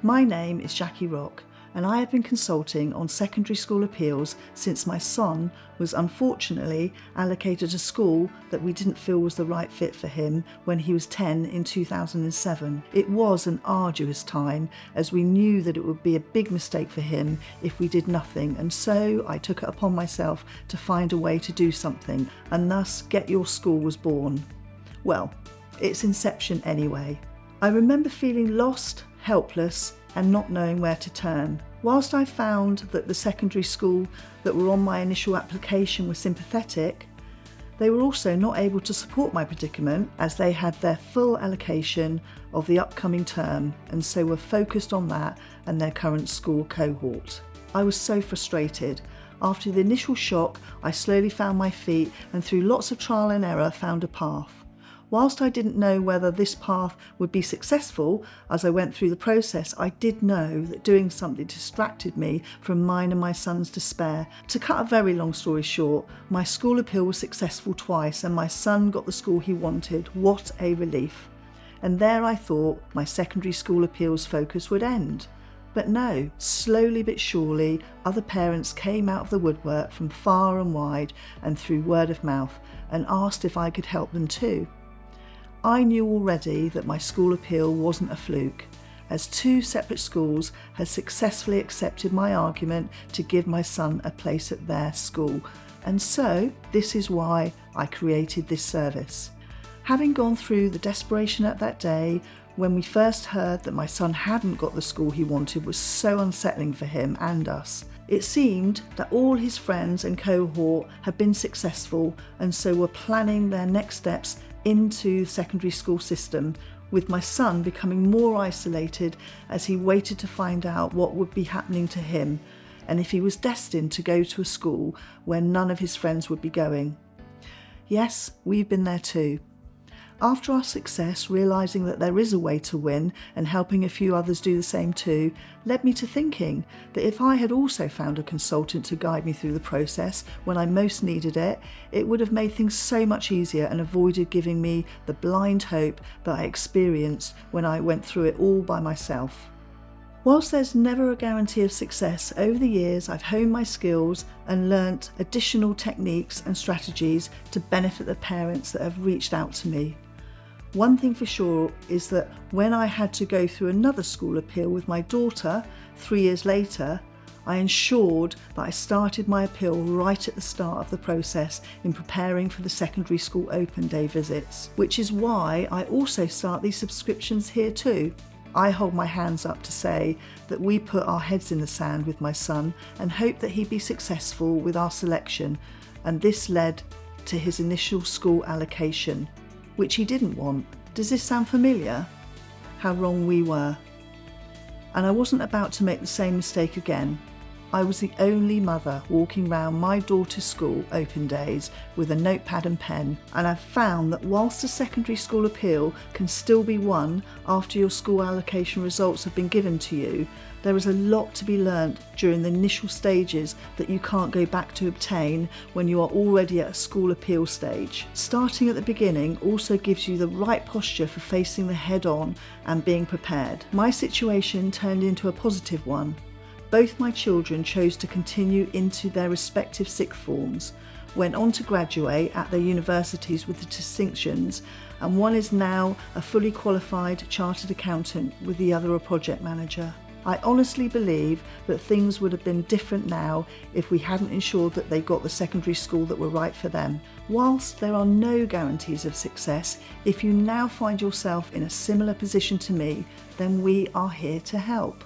My name is Jackie Rock, and I have been consulting on secondary school appeals since my son was unfortunately allocated a school that we didn't feel was the right fit for him when he was 10 in 2007. It was an arduous time, as we knew that it would be a big mistake for him if we did nothing, and so I took it upon myself to find a way to do something, and thus Get Your School was born. Well, its inception anyway. I remember feeling lost, helpless, and not knowing where to turn. Whilst I found that the secondary school that were on my initial application were sympathetic, they were also not able to support my predicament, as they had their full allocation of the upcoming term and so were focused on that and their current school cohort. I was so frustrated. After the initial shock, I slowly found my feet and through lots of trial and error found a path. Whilst I didn't know whether this path would be successful as I went through the process, I did know that doing something distracted me from mine and my son's despair. To cut a very long story short, my school appeal was successful twice and my son got the school he wanted. What a relief. And there I thought my secondary school appeals focus would end. But no, slowly but surely, other parents came out of the woodwork from far and wide and through word of mouth and asked if I could help them too. I knew already that my school appeal wasn't a fluke, as 2 separate schools had successfully accepted my argument to give my son a place at their school, and so this is why I created this service. Having gone through the desperation at that day, when we first heard that my son hadn't got the school he wanted was so unsettling for him and us. It seemed that all his friends and cohort had been successful and so were planning their next steps into the secondary school system, with my son becoming more isolated as he waited to find out what would be happening to him and if he was destined to go to a school where none of his friends would be going. Yes, we've been there too. After our success, realising that there is a way to win and helping a few others do the same too, led me to thinking that if I had also found a consultant to guide me through the process when I most needed it, it would have made things so much easier and avoided giving me the blind hope that I experienced when I went through it all by myself. Whilst there's never a guarantee of success, over the years I've honed my skills and learnt additional techniques and strategies to benefit the parents that have reached out to me. One thing for sure is that when I had to go through another school appeal with my daughter 3 years later, I ensured that I started my appeal right at the start of the process in preparing for the secondary school open day visits, which is why I also start these subscriptions here too. I hold my hands up to say that we put our heads in the sand with my son and hope that he'd be successful with our selection, and this led to his initial school allocation, which he didn't want. Does this sound familiar? How wrong we were. And I wasn't about to make the same mistake again. I was the only mother walking round my daughter's school open days with a notepad and pen, and I've found that whilst a secondary school appeal can still be won after your school allocation results have been given to you, there is a lot to be learnt during the initial stages that you can't go back to obtain when you are already at a school appeal stage. Starting at the beginning also gives you the right posture for facing the head on and being prepared. My situation turned into a positive one. Both my children chose to continue into their respective sixth forms, went on to graduate at their universities with the distinctions, and one is now a fully qualified chartered accountant with the other a project manager. I honestly believe that things would have been different now if we hadn't ensured that they got the secondary school that were right for them. Whilst there are no guarantees of success, if you now find yourself in a similar position to me, then we are here to help.